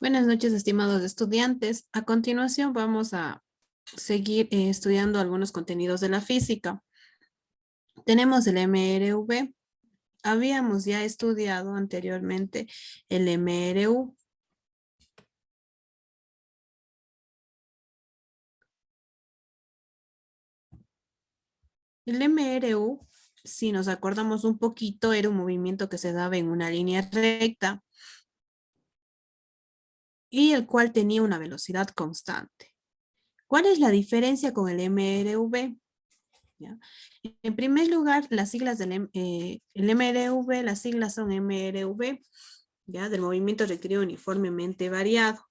Buenas noches, estimados estudiantes. A continuación vamos a seguir estudiando algunos contenidos de la física. Tenemos el MRV. Habíamos ya estudiado anteriormente el MRU. El MRU, si nos acordamos un poquito, era un movimiento que se daba en una línea recta y el cual tenía una velocidad constante. ¿Cuál es la diferencia con el MRV? ¿Ya? En primer lugar, las siglas el MRV, las siglas son MRV, ¿ya? Del movimiento requerido uniformemente variado.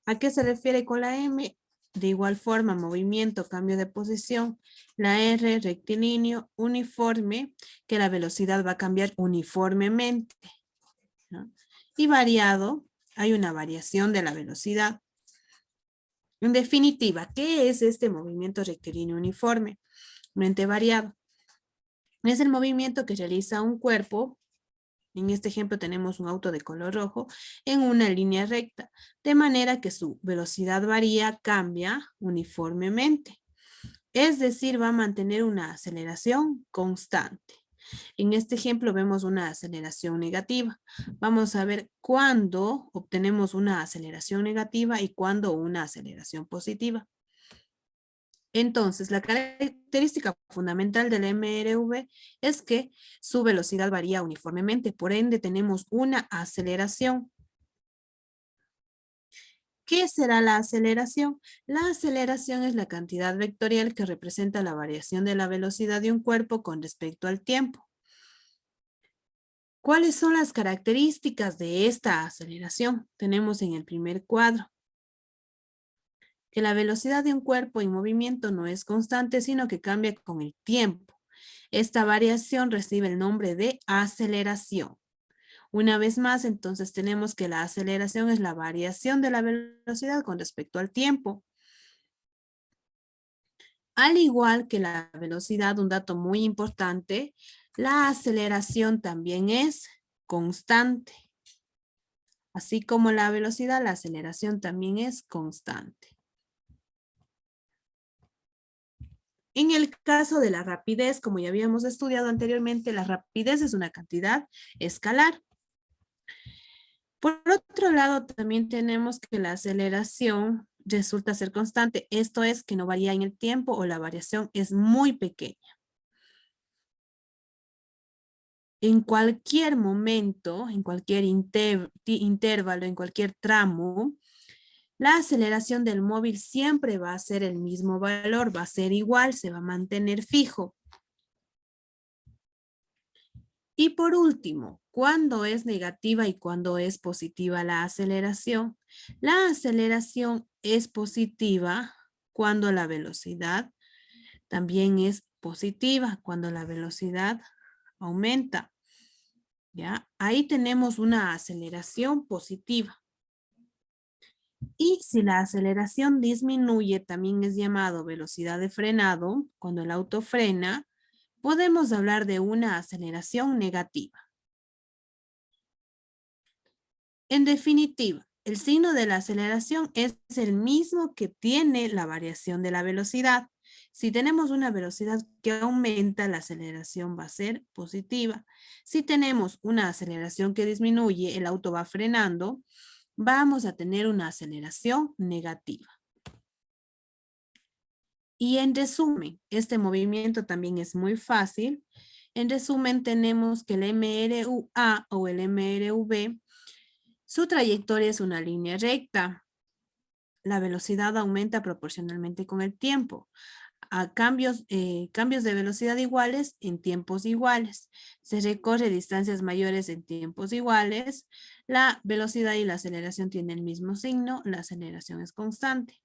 ¿A qué se refiere con la M? De igual forma, movimiento, cambio de posición. La R, rectilíneo, uniforme, que la velocidad va a cambiar uniformemente, ¿no? Y variado, hay una variación de la velocidad. En definitiva, ¿qué es este movimiento rectilíneo uniforme? Variado. Es el movimiento que realiza un cuerpo, en este ejemplo tenemos un auto de color rojo, en una línea recta, de manera que su velocidad varía, cambia uniformemente. Es decir, va a mantener una aceleración constante. En este ejemplo vemos una aceleración negativa. Vamos a ver cuándo obtenemos una aceleración negativa y cuándo una aceleración positiva. Entonces, la característica fundamental del MRV es que su velocidad varía uniformemente, por ende tenemos una aceleración. ¿Qué será la aceleración? La aceleración es la cantidad vectorial que representa la variación de la velocidad de un cuerpo con respecto al tiempo. ¿Cuáles son las características de esta aceleración? Tenemos en el primer cuadro que la velocidad de un cuerpo en movimiento no es constante, sino que cambia con el tiempo. Esta variación recibe el nombre de aceleración. Una vez más, entonces tenemos que la aceleración es la variación de la velocidad con respecto al tiempo. Al igual que la velocidad, un dato muy importante, la aceleración también es constante. Así como la velocidad, la aceleración también es constante. En el caso de la rapidez, como ya habíamos estudiado anteriormente, la rapidez es una cantidad escalar. Por otro lado, también tenemos que la aceleración resulta ser constante. Esto es que no varía en el tiempo o la variación es muy pequeña. En cualquier momento, en cualquier intervalo, en cualquier tramo, la aceleración del móvil siempre va a ser el mismo valor, va a ser igual, se va a mantener fijo. Y por último, ¿cuándo es negativa y cuándo es positiva la aceleración? La aceleración es positiva cuando la velocidad también es positiva, cuando la velocidad aumenta. ¿Ya? Ahí tenemos una aceleración positiva. Y si la aceleración disminuye, también es llamado velocidad de frenado. Cuando el auto frena, podemos hablar de una aceleración negativa. En definitiva, el signo de la aceleración es el mismo que tiene la variación de la velocidad. Si tenemos una velocidad que aumenta, la aceleración va a ser positiva. Si tenemos una aceleración que disminuye, el auto va frenando, vamos a tener una aceleración negativa. Y en resumen, este movimiento también es muy fácil. En resumen, tenemos que el MRUA o el MRV, su trayectoria es una línea recta. La velocidad aumenta proporcionalmente con el tiempo. A cambios de velocidad iguales en tiempos iguales. Se recorre distancias mayores en tiempos iguales. La velocidad y la aceleración tienen el mismo signo. La aceleración es constante.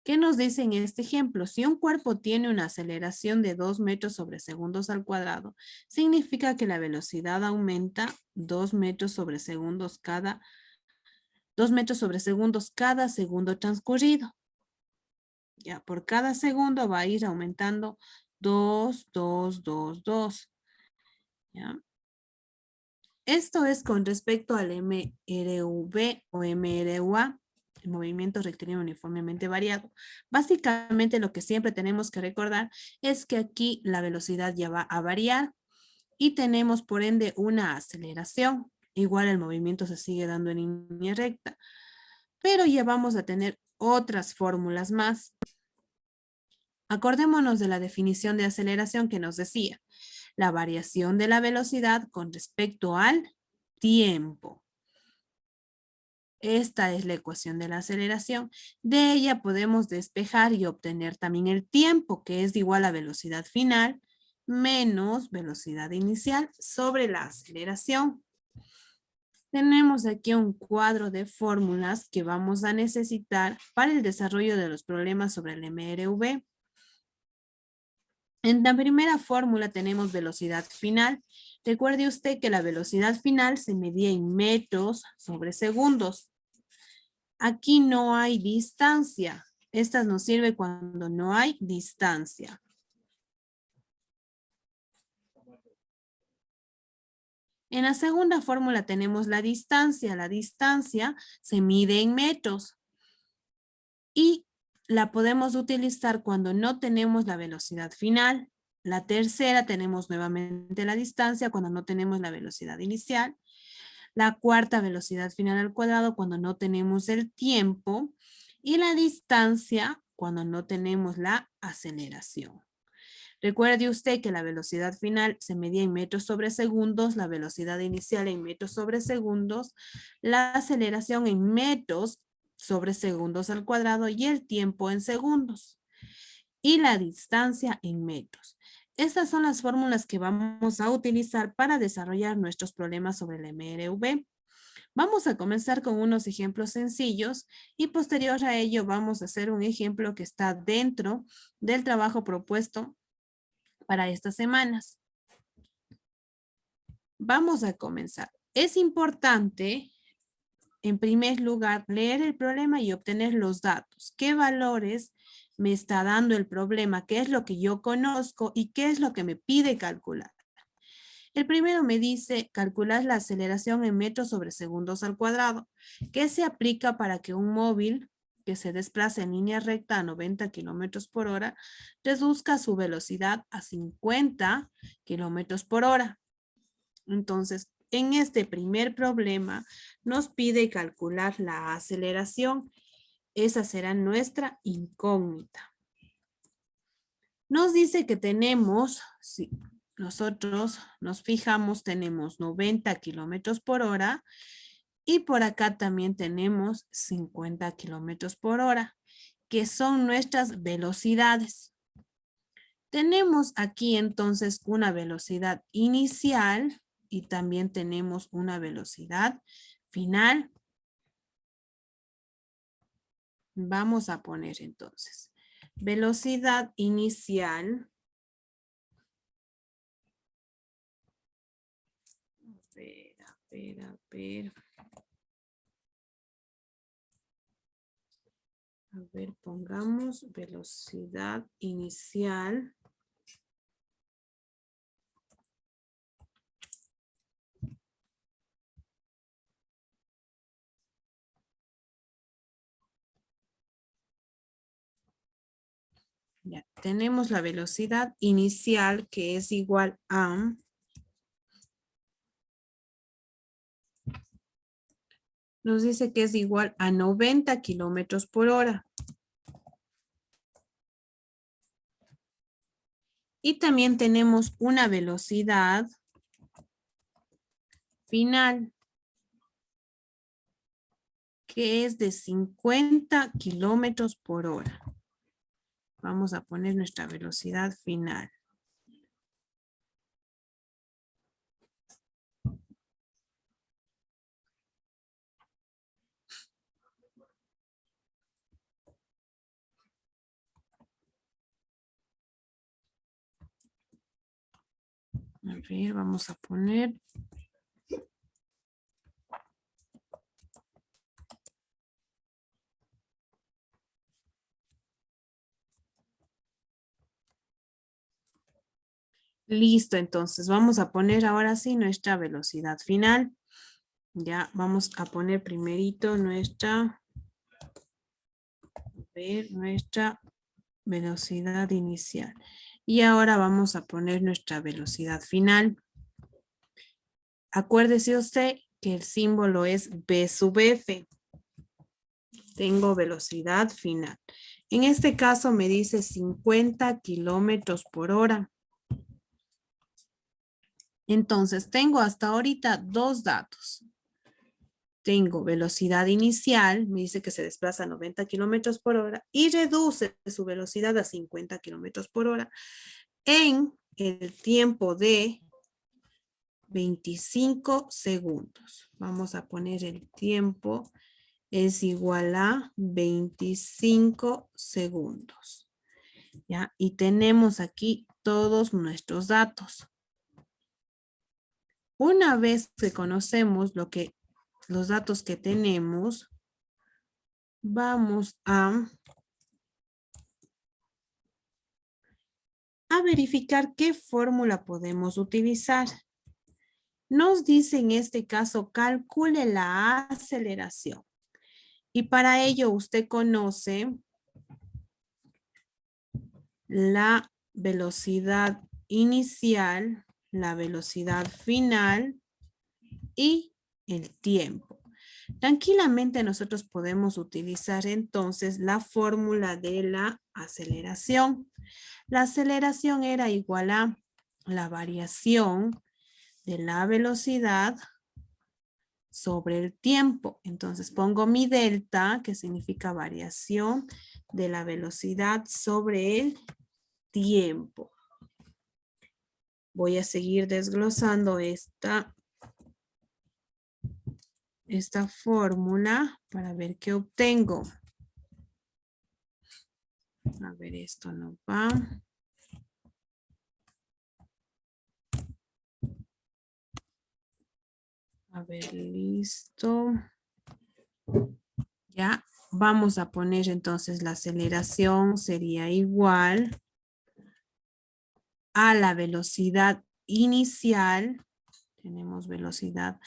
¿Qué nos dice en este ejemplo? Si un cuerpo tiene una aceleración de 2 metros sobre segundos al cuadrado, significa que la velocidad aumenta 2 metros sobre segundos cada 2 metros sobre segundos cada segundo transcurrido. Ya, por cada segundo va a ir aumentando 2, 2, 2, 2. ¿Ya? Esto es con respecto al MRV o MRUA, el movimiento rectilíneo uniformemente variado. Básicamente lo que siempre tenemos que recordar es que aquí la velocidad ya va a variar y tenemos por ende una aceleración. Igual el movimiento se sigue dando en línea recta, pero ya vamos a tener otras fórmulas más. Acordémonos de la definición de aceleración que nos decía, la variación de la velocidad con respecto al tiempo. Esta es la ecuación de la aceleración. De ella podemos despejar y obtener también el tiempo, que es igual a velocidad final menos velocidad inicial sobre la aceleración. Tenemos aquí un cuadro de fórmulas que vamos a necesitar para el desarrollo de los problemas sobre el MRV. En la primera fórmula tenemos velocidad final. Recuerde usted que la velocidad final se medía en metros sobre segundos. Aquí no hay distancia. Esta nos sirve cuando no hay distancia. En la segunda fórmula tenemos la distancia. La distancia se mide en metros. Y la podemos utilizar cuando no tenemos la velocidad final. La tercera tenemos nuevamente la distancia cuando no tenemos la velocidad inicial. La cuarta, velocidad final al cuadrado cuando no tenemos el tiempo. Y la distancia cuando no tenemos la aceleración. Recuerde usted que la velocidad final se medía en metros sobre segundos, la velocidad inicial en metros sobre segundos, la aceleración en metros sobre segundos al cuadrado y el tiempo en segundos. Y la distancia en metros. Estas son las fórmulas que vamos a utilizar para desarrollar nuestros problemas sobre el MRV. Vamos a comenzar con unos ejemplos sencillos y posterior a ello vamos a hacer un ejemplo que está dentro del trabajo propuesto para estas semanas. Vamos a comenzar. Es importante, en primer lugar, leer el problema y obtener los datos. ¿Qué valores me está dando el problema? ¿Qué es lo que yo conozco y qué es lo que me pide calcular? El primero me dice calcular la aceleración en metros sobre segundos al cuadrado. ¿Qué se aplica para que un móvil que se desplace en línea recta a 90 kilómetros por hora reduzca su velocidad a 50 kilómetros por hora? Entonces, en este primer problema nos pide calcular la aceleración. Esa será nuestra incógnita. Nos dice que tenemos, si nosotros nos fijamos, tenemos 90 kilómetros por hora y por acá también tenemos 50 kilómetros por hora, que son nuestras velocidades. Tenemos aquí entonces una velocidad inicial y también tenemos una velocidad final. Vamos a poner entonces velocidad inicial. A ver. A ver, pongamos velocidad inicial. Ya, tenemos la velocidad inicial que es igual a nos dice que es igual a 90 kilómetros por hora. Y también tenemos una velocidad final que es de 50 kilómetros por hora. Vamos a poner nuestra velocidad final. A ver, vamos a poner. Listo, entonces vamos a poner ahora sí nuestra velocidad final. Ya vamos a poner primerito nuestra velocidad inicial. Y ahora vamos a poner nuestra velocidad final. Acuérdese usted que el símbolo es V sub F. Tengo velocidad final. En este caso me dice 50 kilómetros por hora. Entonces tengo hasta ahorita dos datos. Tengo velocidad inicial, me dice que se desplaza a 90 kilómetros por hora y reduce su velocidad a 50 kilómetros por hora en el tiempo de 25 segundos. Vamos a poner el tiempo es igual a 25 segundos. ¿Ya? Y tenemos aquí todos nuestros datos. Una vez que conocemos los datos que tenemos, vamos a verificar qué fórmula podemos utilizar. Nos dice en este caso, calcule la aceleración. Y para ello usted conoce la velocidad inicial, la velocidad final y el tiempo. Tranquilamente nosotros podemos utilizar entonces la fórmula de la aceleración. La aceleración era igual a la variación de la velocidad sobre el tiempo. Entonces pongo mi delta, que significa variación de la velocidad sobre el tiempo. Voy a seguir desglosando esta fórmula para ver qué obtengo. A ver, esto no va. A ver, listo. Ya, vamos a poner entonces la aceleración sería igual a la velocidad inicial. Tenemos velocidad.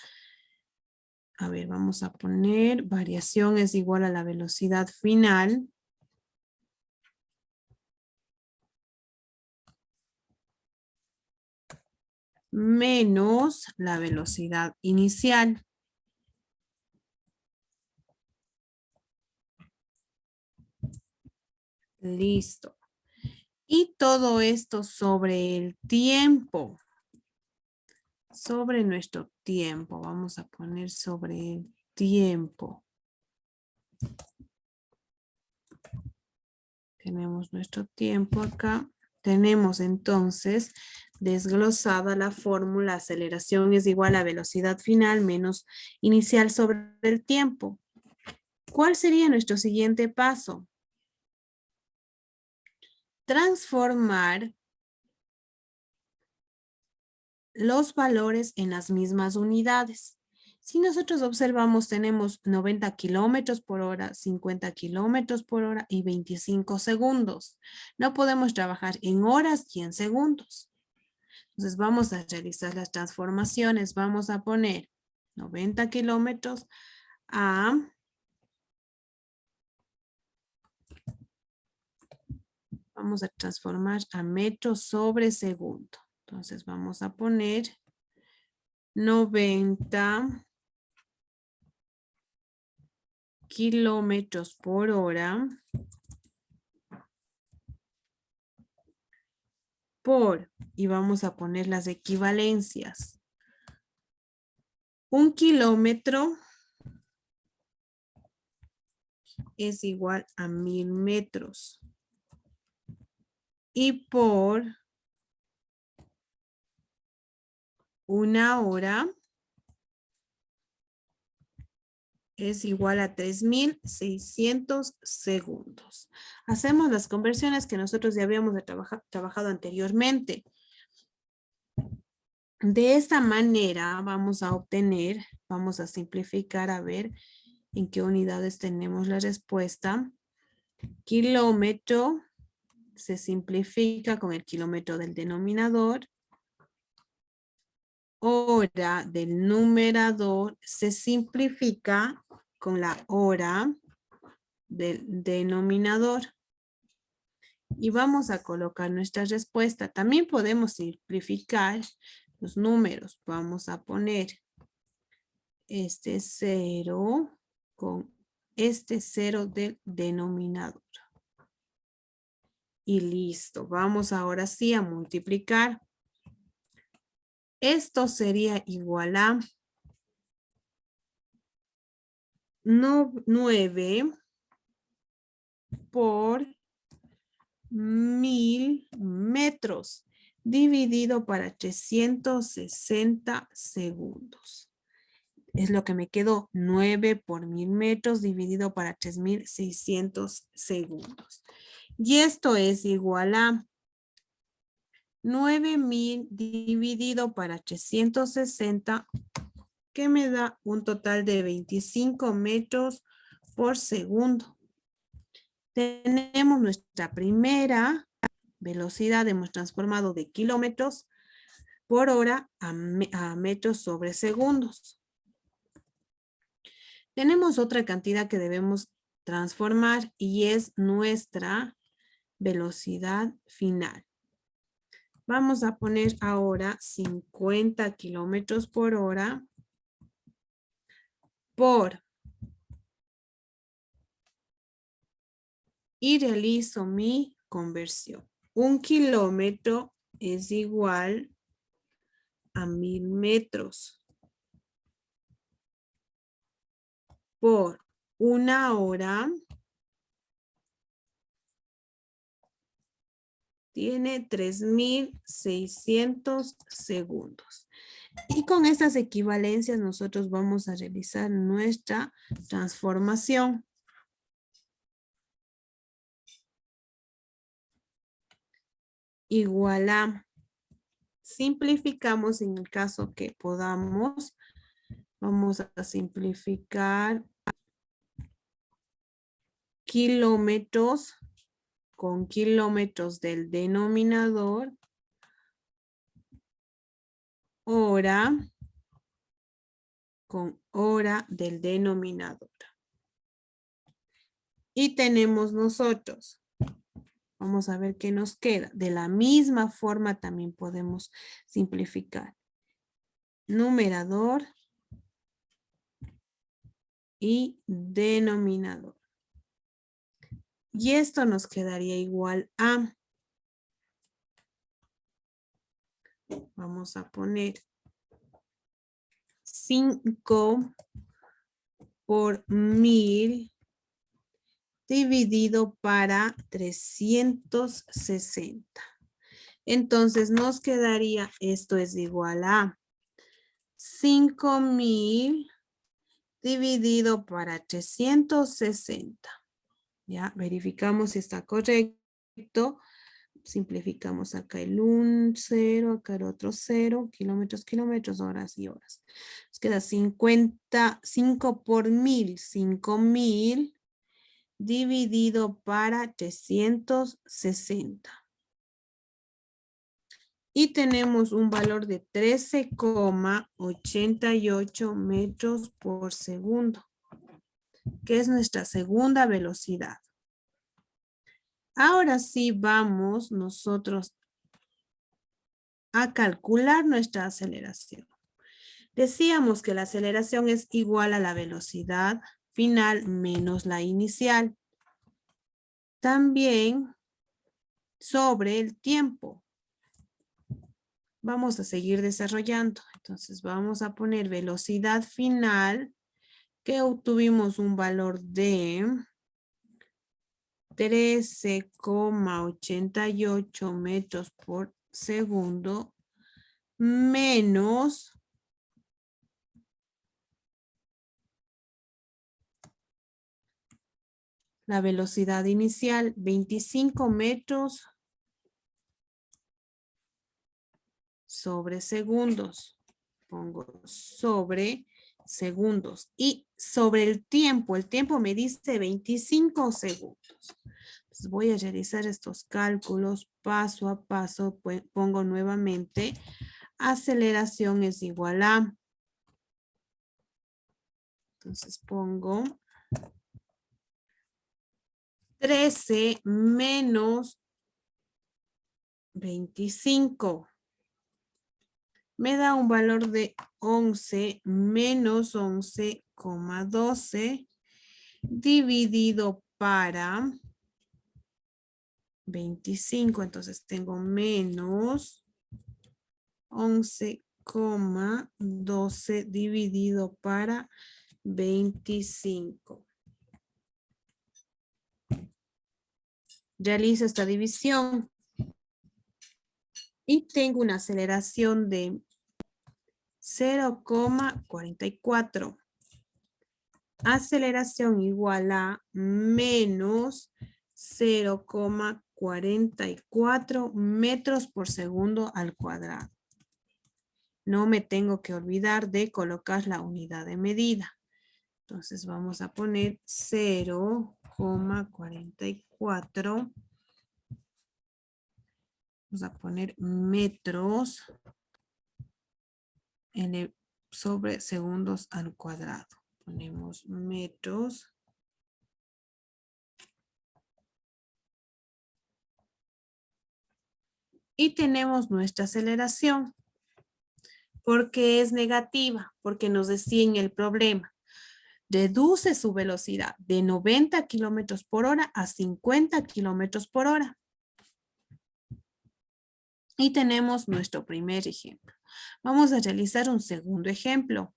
A ver, vamos a poner variación es igual a la velocidad final. Menos la velocidad inicial. Listo. Y todo esto sobre el tiempo. Sobre nuestro tiempo. Vamos a poner sobre el tiempo. Tenemos nuestro tiempo acá. Tenemos entonces desglosada la fórmula. Aceleración es igual a velocidad final menos inicial sobre el tiempo. ¿Cuál sería nuestro siguiente paso? Transformar los valores en las mismas unidades. Si nosotros observamos, tenemos 90 kilómetros por hora, 50 kilómetros por hora y 25 segundos. No podemos trabajar en horas y en segundos. Entonces vamos a realizar las transformaciones. Vamos a poner 90 kilómetros a vamos a transformar a metros sobre segundo. Entonces vamos a poner 90 kilómetros por hora y vamos a poner las equivalencias. 1 kilómetro es igual a 1000 metros. Y por una hora es igual a 3600 segundos. Hacemos las conversiones que nosotros ya habíamos trabajado anteriormente. De esta manera vamos a obtener, vamos a simplificar a ver en qué unidades tenemos la respuesta. Kilómetro se simplifica con el kilómetro del denominador hora del numerador se simplifica con la hora del denominador. Y vamos a colocar nuestra respuesta. También podemos simplificar los números. Vamos a poner este 0 con este 0 del denominador. Y listo. Vamos ahora sí a multiplicar. Esto sería igual a 9 por 1000 metros dividido para 360 segundos. Es lo que me quedó, 9 por 1000 metros dividido para 3600 segundos. Y esto es igual a 9000 dividido para 360, que me da un total de 25 metros por segundo. Tenemos nuestra primera velocidad, hemos transformado de kilómetros por hora a metros sobre segundos. Tenemos otra cantidad que debemos transformar y es nuestra velocidad final. Vamos a poner ahora 50 kilómetros por hora por, y realizo mi conversión. 1 kilómetro es igual a 1000 metros por una hora. Tiene 3600 segundos. Y con estas equivalencias nosotros vamos a realizar nuestra transformación. Igual a, simplificamos en el caso que podamos. Vamos a simplificar kilómetros con kilómetros del denominador, hora con hora del denominador. Y tenemos nosotros, vamos a ver qué nos queda. De la misma forma también podemos simplificar numerador y denominador. Y esto nos quedaría igual a, vamos a poner 5 por 1000 dividido para 360. Entonces nos quedaría, esto es igual a 5000 dividido para 360. Ya, verificamos si está correcto. Simplificamos acá el 1, 0, acá el otro 0, kilómetros, kilómetros, horas y horas. Nos queda 55 por 1000, 5000 dividido para 360. Y tenemos un valor de 13,88 metros por segundo, que es nuestra segunda velocidad. Ahora sí vamos nosotros a calcular nuestra aceleración. Decíamos que la aceleración es igual a la velocidad final menos la inicial. También sobre el tiempo. Vamos a seguir desarrollando. Entonces vamos a poner velocidad final, que obtuvimos un valor de 13,88 metros por segundo menos la velocidad inicial, 25 metros sobre segundos. Pongo sobre segundos. Y sobre el tiempo me dice 25 segundos. Entonces voy a realizar estos cálculos paso a paso. Pongo nuevamente aceleración es igual a, entonces pongo 13 menos 25. Me da un valor de 11 menos 11,12 dividido para 25. Entonces tengo menos 11,12 dividido para 25. Realizo esta división y tengo una aceleración de 0,44. Aceleración igual a menos 0,44 metros por segundo al cuadrado. No me tengo que olvidar de colocar la unidad de medida. Entonces vamos a poner 0,44. Vamos a poner metros sobre segundos al cuadrado. Ponemos metros. Y tenemos nuestra aceleración. ¿Por qué es negativa? Porque nos decía en el problema. Reduce su velocidad de 90 kilómetros por hora a 50 kilómetros por hora. Y tenemos nuestro primer ejemplo. Vamos a realizar un segundo ejemplo.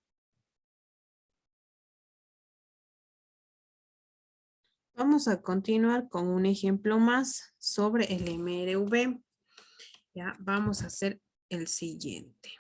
Vamos a continuar con un ejemplo más sobre el MRV. Ya, vamos a hacer el siguiente.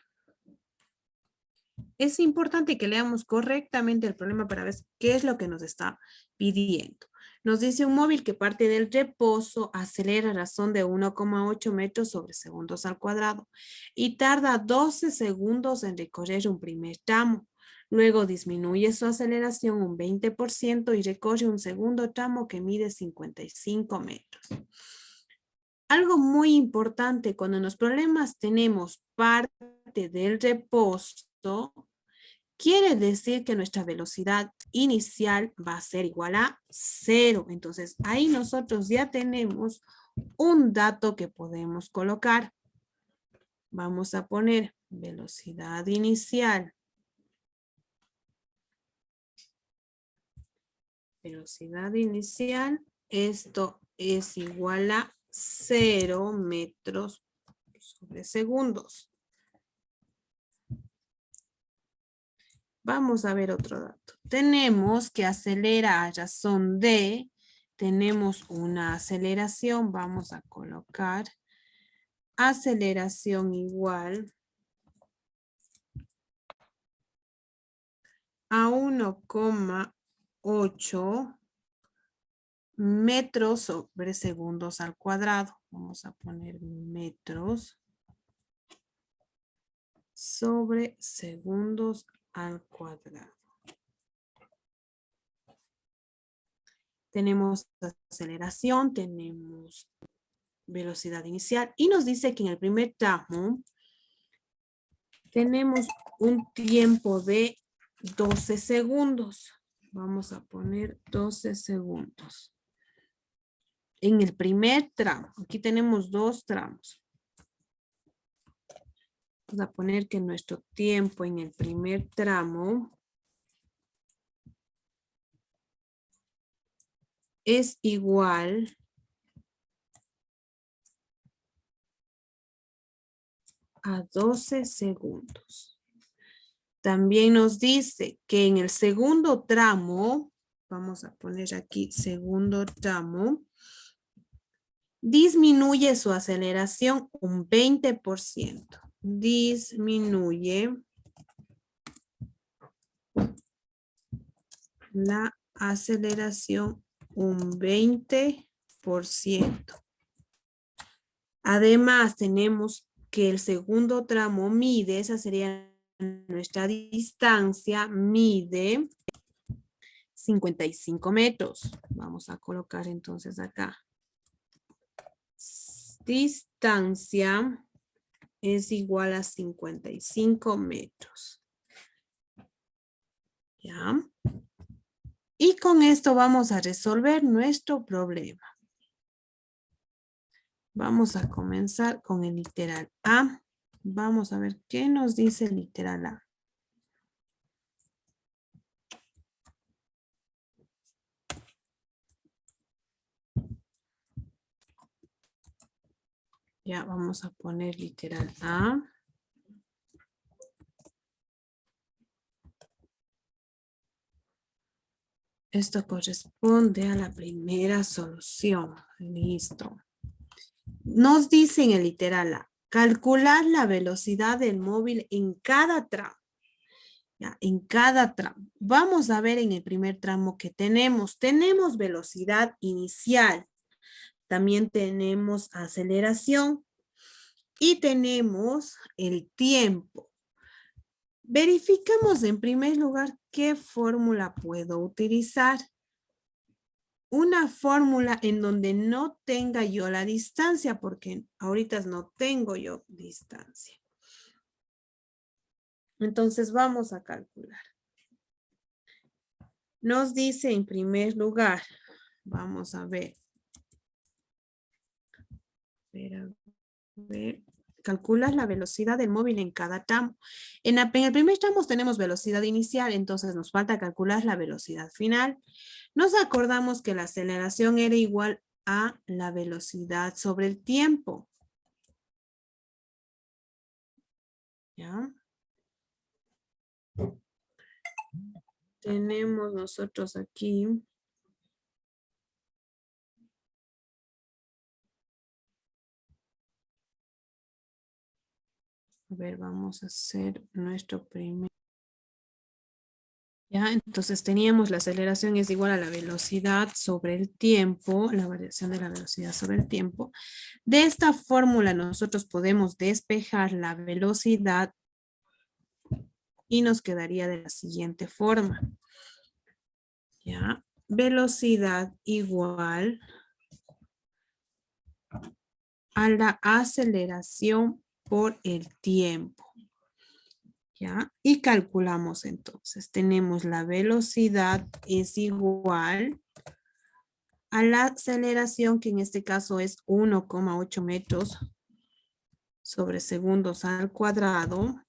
Es importante que leamos correctamente el problema para ver qué es lo que nos está pidiendo. Nos dice un móvil que parte del reposo acelera a razón de 1,8 metros sobre segundos al cuadrado y tarda 12 segundos en recorrer un primer tramo. Luego disminuye su aceleración un 20% y recorre un segundo tramo que mide 55 metros. Algo muy importante, cuando en los problemas tenemos parte del reposo, quiere decir que nuestra velocidad inicial va a ser igual a 0. Entonces, ahí nosotros ya tenemos un dato que podemos colocar. Vamos a poner velocidad inicial. Velocidad inicial, esto es igual a 0 metros sobre segundos. Vamos a ver otro dato. Tenemos que acelera a razón de, tenemos una aceleración, vamos a colocar aceleración igual a 1,8 metros sobre segundos al cuadrado. Vamos a poner metros sobre segundos al cuadrado. Tenemos aceleración, tenemos velocidad inicial y nos dice que en el primer tramo tenemos un tiempo de 12 segundos. Vamos a poner 12 segundos. En el primer tramo, aquí tenemos dos tramos. Vamos a poner que nuestro tiempo en el primer tramo es igual a 12 segundos. También nos dice que en el segundo tramo, vamos a poner aquí segundo tramo, disminuye su aceleración un 20%. Disminuye la aceleración un 20%. Además, tenemos que el segundo tramo mide, esa sería nuestra distancia, mide 55 metros. Vamos a colocar entonces acá. Distancia es igual a 55 metros. ¿Ya? Y con esto vamos a resolver nuestro problema. Vamos a comenzar con el literal A. Vamos a ver qué nos dice el literal A. Ya vamos a poner literal A. Esto corresponde a la primera solución. Listo. Nos dice en el literal A, calcular la velocidad del móvil en cada tramo. Ya, en cada tramo. Vamos a ver en el primer tramo que tenemos. Tenemos velocidad inicial. También tenemos aceleración. Y tenemos el tiempo. Verificamos en primer lugar qué fórmula puedo utilizar. Una fórmula en donde no tenga yo la distancia, porque ahorita no tengo yo distancia. Entonces vamos a calcular. Nos dice en primer lugar, vamos a ver. Calculas la velocidad del móvil en cada tramo. En el primer tramo tenemos velocidad inicial, entonces nos falta calcular la velocidad final. Nos acordamos que la aceleración era igual a la velocidad sobre el tiempo. ¿Ya? Tenemos nosotros aquí. A ver, vamos a hacer nuestro primer. Ya, entonces teníamos la aceleración es igual a la velocidad sobre el tiempo, la variación de la velocidad sobre el tiempo. De esta fórmula nosotros podemos despejar la velocidad y nos quedaría de la siguiente forma. Ya, velocidad igual a la aceleración por el tiempo. ¿Ya? Y calculamos entonces. Tenemos la velocidad es igual a la aceleración, que en este caso es 1,8 metros sobre segundos al cuadrado,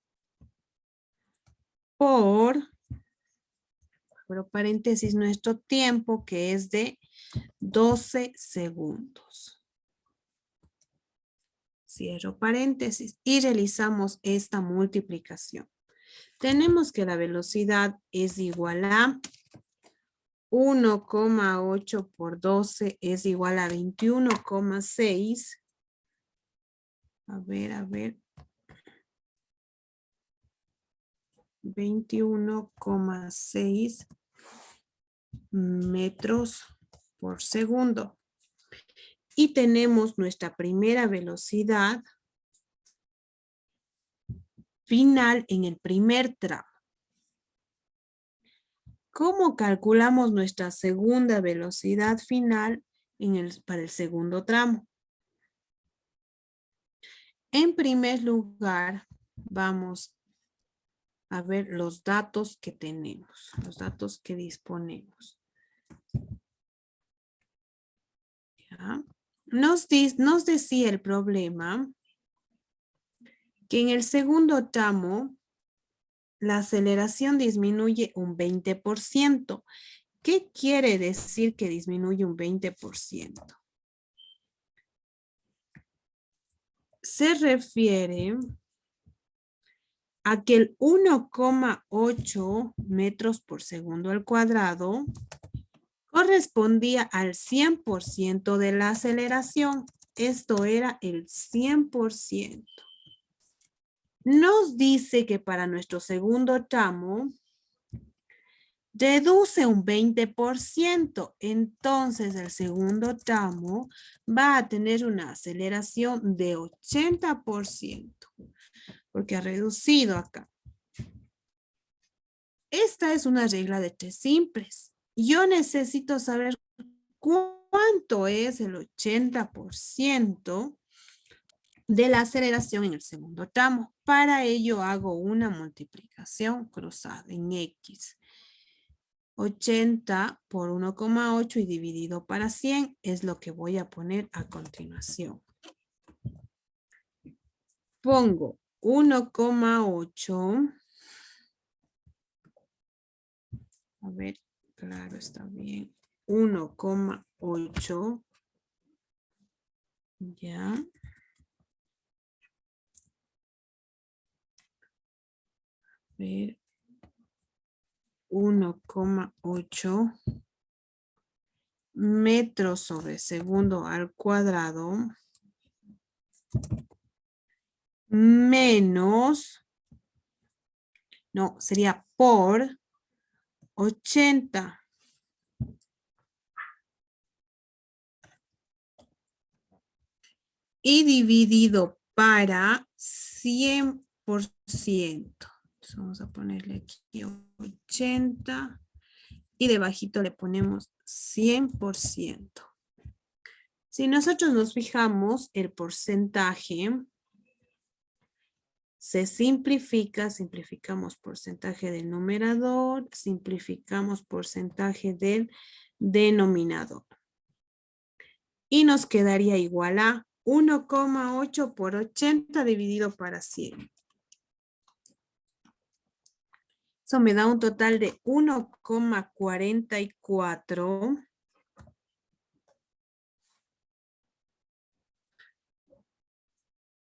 por, abro paréntesis, nuestro tiempo, que es de 12 segundos. Cierro paréntesis y realizamos esta multiplicación. Tenemos que la velocidad es igual a 1,8 por 12 es igual a 21,6. A ver. 21,6 metros por segundo. Y tenemos nuestra primera velocidad final en el primer tramo. ¿Cómo calculamos nuestra segunda velocidad final para el segundo tramo? En primer lugar, vamos a ver los datos que tenemos, los datos que disponemos. ¿Ya? Nos decía el problema que en el segundo tramo la aceleración disminuye un 20%. ¿Qué quiere decir que disminuye un 20%? Se refiere a que el 1,8 metros por segundo al cuadrado correspondía al 100% de la aceleración. Esto era el 100%. Nos dice que para nuestro segundo tramo reduce un 20%. Entonces el segundo tramo va a tener una aceleración de 80%. Porque ha reducido acá. Esta es una regla de tres simples. Yo necesito saber cuánto es el 80% de la aceleración en el segundo tramo. Para ello hago una multiplicación cruzada en X. 80 por 1,8 y dividido para 100 es lo que voy a poner a continuación. Pongo 1,8. A ver, claro, está bien. 1,8. Ya. A ver. 1,8 metros sobre segundo al cuadrado menos, no, sería por 80. Y dividido para 100%. Entonces vamos a ponerle aquí 80 y debajito le ponemos 100%. Si nosotros nos fijamos, el porcentaje se simplifica, simplificamos porcentaje del numerador, simplificamos porcentaje del denominador. Y nos quedaría igual a 1,8 por 80 dividido para 100. Eso me da un total de 1,44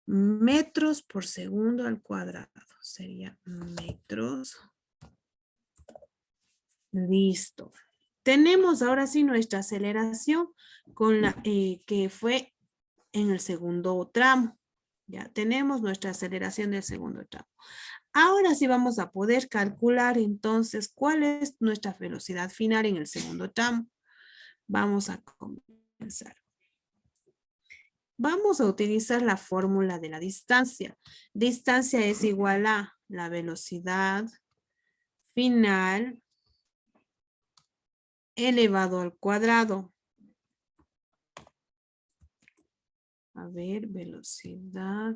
metros por segundo al cuadrado. Sería metros. Listo. Tenemos ahora sí nuestra aceleración con la que fue en el segundo tramo. Ya tenemos nuestra aceleración del segundo tramo. Ahora sí vamos a poder calcular entonces cuál es nuestra velocidad final en el segundo tramo. Vamos a comenzar. Vamos a utilizar la fórmula de la distancia. Distancia es igual a la velocidad final elevado al cuadrado. A ver, velocidad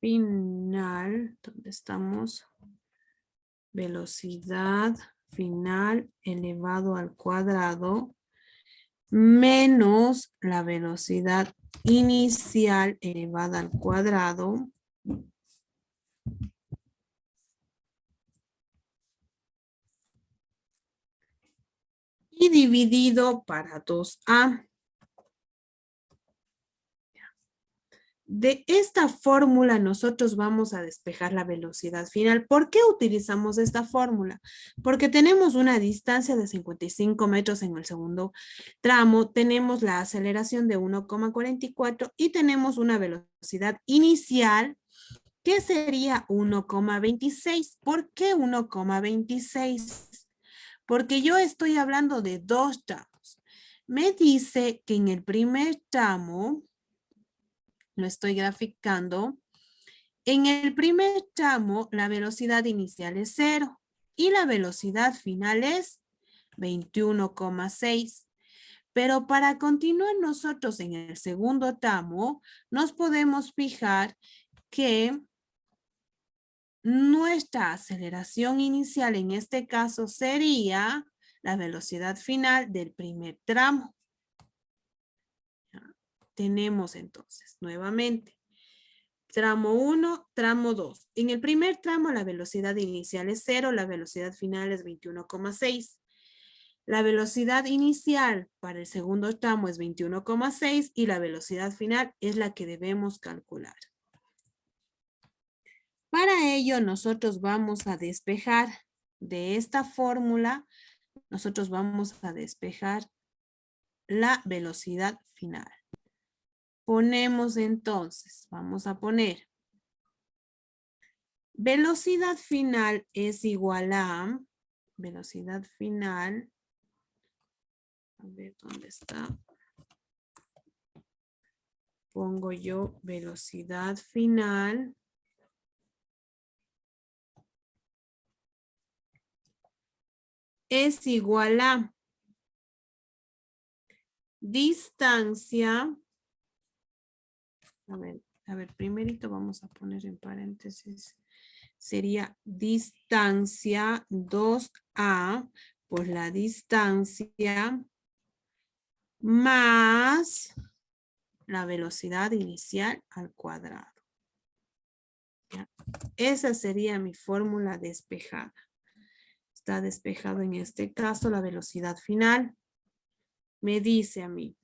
final, ¿dónde estamos? Velocidad final elevado al cuadrado menos la velocidad inicial elevada al cuadrado y dividido para 2a. De esta fórmula nosotros vamos a despejar la velocidad final. ¿Por qué utilizamos esta fórmula? Porque tenemos una distancia de 55 metros en el segundo tramo, tenemos la aceleración de 1,44 y tenemos una velocidad inicial que sería 1,26. ¿Por qué 1,26? Porque yo estoy hablando de dos tramos. Me dice que en el primer tramo, lo estoy graficando, en el primer tramo la velocidad inicial es 0 y la velocidad final es 21,6. Pero para continuar nosotros en el segundo tramo, nos podemos fijar que nuestra aceleración inicial en este caso sería la velocidad final del primer tramo. Tenemos entonces nuevamente tramo 1, tramo 2. En el primer tramo la velocidad inicial es 0, la velocidad final es 21,6. La velocidad inicial para el segundo tramo es 21,6 y la velocidad final es la que debemos calcular. Para ello nosotros vamos a despejar de esta fórmula, nosotros vamos a despejar la velocidad final. Ponemos entonces, vamos a poner velocidad final es igual a velocidad final. A ver, ¿dónde está? Pongo yo velocidad final es igual a distancia, a ver, primerito vamos a poner en paréntesis, sería distancia 2A por la distancia más la velocidad inicial al cuadrado. ¿Ya? Esa sería mi fórmula despejada. Está despejado en este caso la velocidad final. Me dice a mí.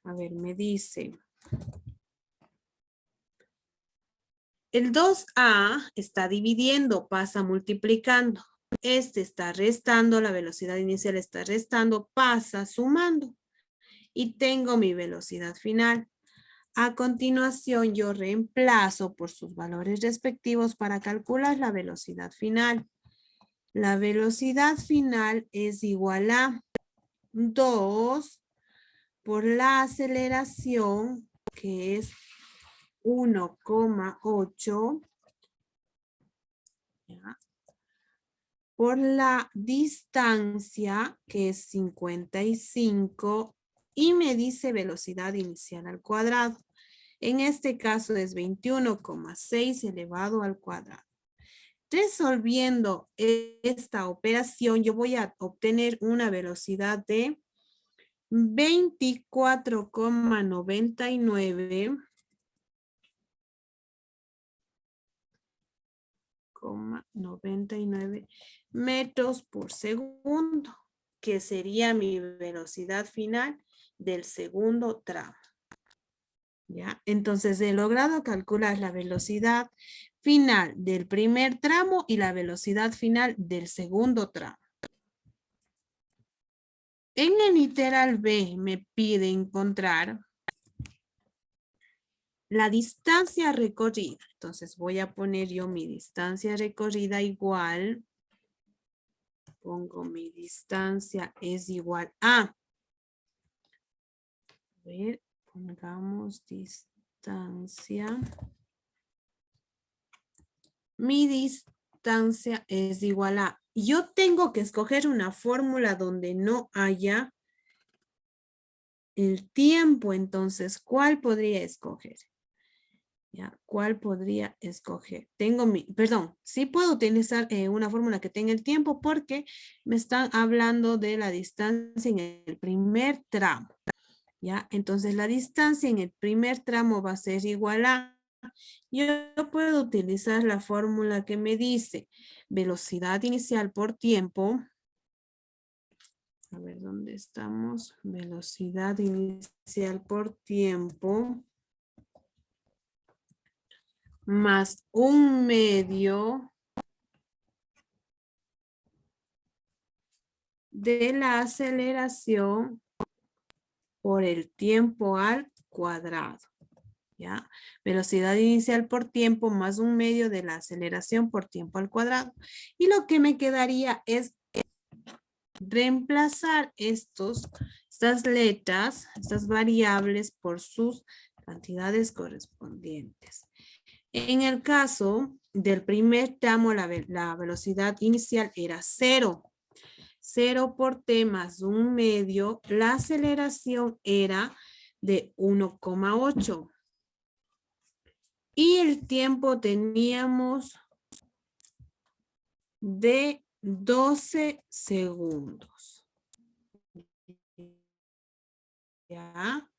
A ver, me dice. El 2A está dividiendo, pasa multiplicando. Este está restando, la velocidad inicial está restando, pasa sumando. Y tengo mi velocidad final. A continuación, yo reemplazo por sus valores respectivos para calcular la velocidad final. La velocidad final es igual a 2 por la aceleración, que es 1,8, por la distancia, que es 55, y me dice velocidad inicial al cuadrado. En este caso es 21,6 elevado al cuadrado. Resolviendo esta operación, yo voy a obtener una velocidad de 24,99 metros por segundo, que sería mi velocidad final del segundo tramo. ¿Ya? Entonces he logrado calcular la velocidad final del primer tramo y la velocidad final del segundo tramo. En el literal B me pide encontrar la distancia recorrida. Entonces voy a poner yo mi distancia recorrida igual. Pongo mi distancia es igual a. A ver, pongamos distancia. Mi distancia es igual a. Yo tengo que escoger una fórmula donde no haya el tiempo. Entonces, ¿cuál podría escoger? ¿Ya? ¿Cuál podría escoger? Perdón, sí puedo utilizar una fórmula que tenga el tiempo porque me están hablando de la distancia en el primer tramo. ¿Ya? Entonces la distancia en el primer tramo va a ser igual a, yo puedo utilizar la fórmula que me dice velocidad inicial por tiempo. A ver, ¿dónde estamos? Velocidad inicial por tiempo más 1/2 de la aceleración por el tiempo al cuadrado. ¿Ya? Velocidad inicial por tiempo más 1/2 de la aceleración por tiempo al cuadrado. Y lo que me quedaría es reemplazar estas letras, estas variables por sus cantidades correspondientes. En el caso del primer tramo, la velocidad inicial era 0. 0 por t más 1/2, la aceleración era de 1,8. Y el tiempo teníamos de 12 segundos. ¿Ya?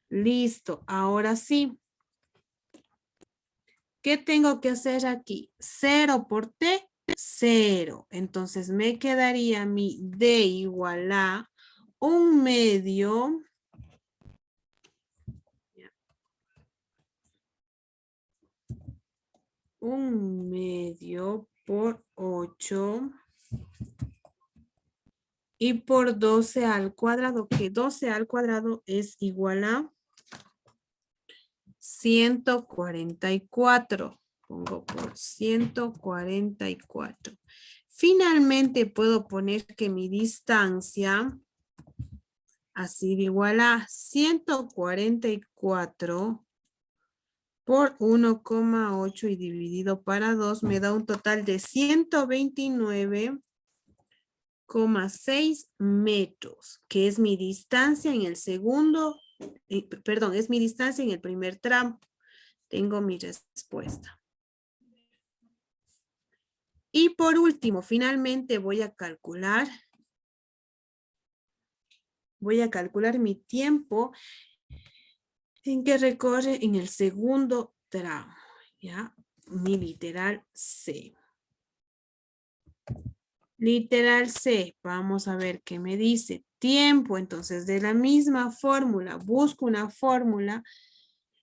Listo, ahora sí. ¿Qué tengo que hacer aquí? 0 por t, 0. Entonces me quedaría mi d igual a 1/2. 1/2 por 8. Y por 12 al cuadrado, que 12 al cuadrado es igual a 144. Pongo por 144. Finalmente puedo poner que mi distancia ha sido igual a 144 por 1,8 y dividido para 2 me da un total de 129 6 metros, que es mi distancia en el segundo, perdón, es mi distancia en el primer tramo. Tengo mi respuesta. Y por último, finalmente voy a calcular mi tiempo en que recorre en el segundo tramo, ¿ya? Mi literal C. Literal C, vamos a ver qué me dice. Tiempo, entonces, de la misma fórmula, busco una fórmula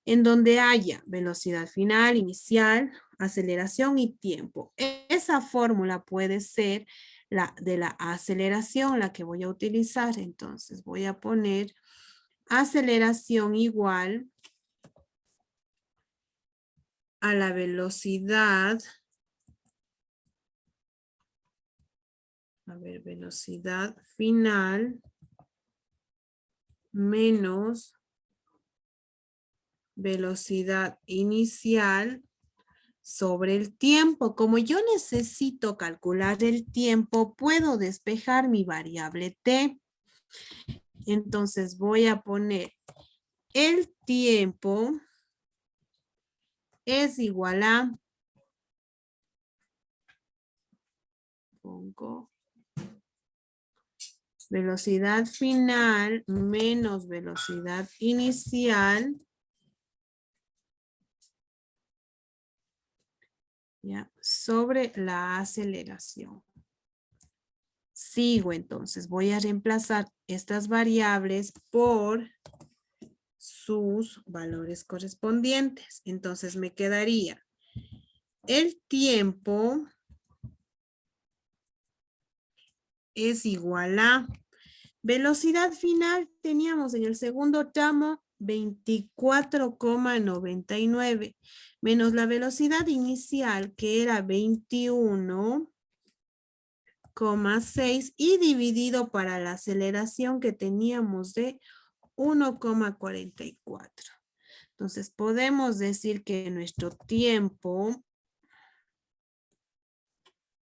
en donde haya velocidad final, inicial, aceleración y tiempo. Esa fórmula puede ser la de la aceleración, la que voy a utilizar. Entonces, voy a poner aceleración igual a la velocidad. A ver, velocidad final menos velocidad inicial sobre el tiempo. Como yo necesito calcular el tiempo, puedo despejar mi variable t. Entonces voy a poner el tiempo es igual a, pongo velocidad final menos velocidad inicial, ¿ya? Sobre la aceleración. Sigo entonces, voy a reemplazar estas variables por sus valores correspondientes. Entonces me quedaría el tiempo es igual a velocidad final, teníamos en el segundo tramo 24,99 menos la velocidad inicial que era 21,6 y dividido para la aceleración que teníamos de 1,44. Entonces podemos decir que nuestro tiempo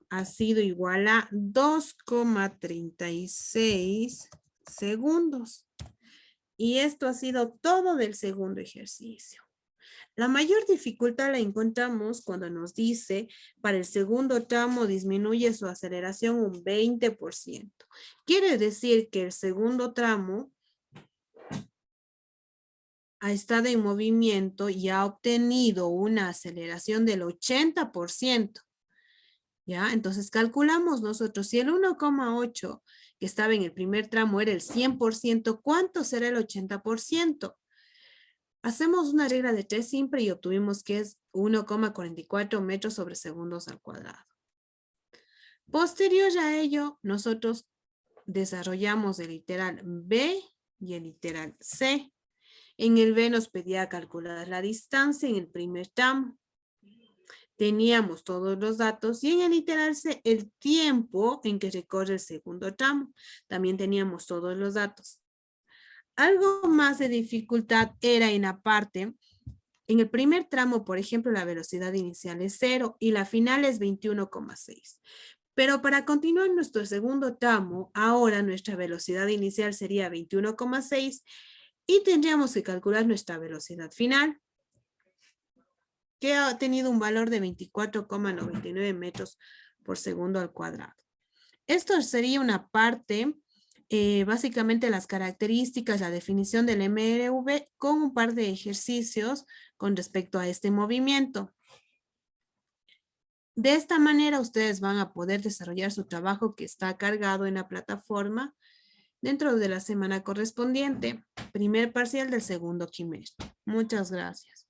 ha sido igual a 2,36 segundos. Y esto ha sido todo del segundo ejercicio. La mayor dificultad la encontramos cuando nos dice para el segundo tramo disminuye su aceleración un 20%. Quiere decir que el segundo tramo ha estado en movimiento y ha obtenido una aceleración del 80%. ¿Ya? Entonces calculamos nosotros, si el 1,8 que estaba en el primer tramo era el 100%, ¿cuánto será el 80%? Hacemos una regla de 3 simple y obtuvimos que es 1,44 metros sobre segundos al cuadrado. Posterior a ello, nosotros desarrollamos el literal B y el literal C. En el B nos pedía calcular la distancia en el primer tramo. Teníamos todos los datos y en el literal C el tiempo en que recorre el segundo tramo. También teníamos todos los datos. Algo más de dificultad era en la parte, en el primer tramo, por ejemplo, la velocidad inicial es 0 y la final es 21,6. Pero para continuar nuestro segundo tramo, ahora nuestra velocidad inicial sería 21,6 y tendríamos que calcular nuestra velocidad final, que ha tenido un valor de 24,99 metros por segundo al cuadrado. Esto sería una parte, básicamente las características, la definición del MRV con un par de ejercicios con respecto a este movimiento. De esta manera ustedes van a poder desarrollar su trabajo que está cargado en la plataforma dentro de la semana correspondiente, primer parcial del segundo quimestre. Muchas gracias.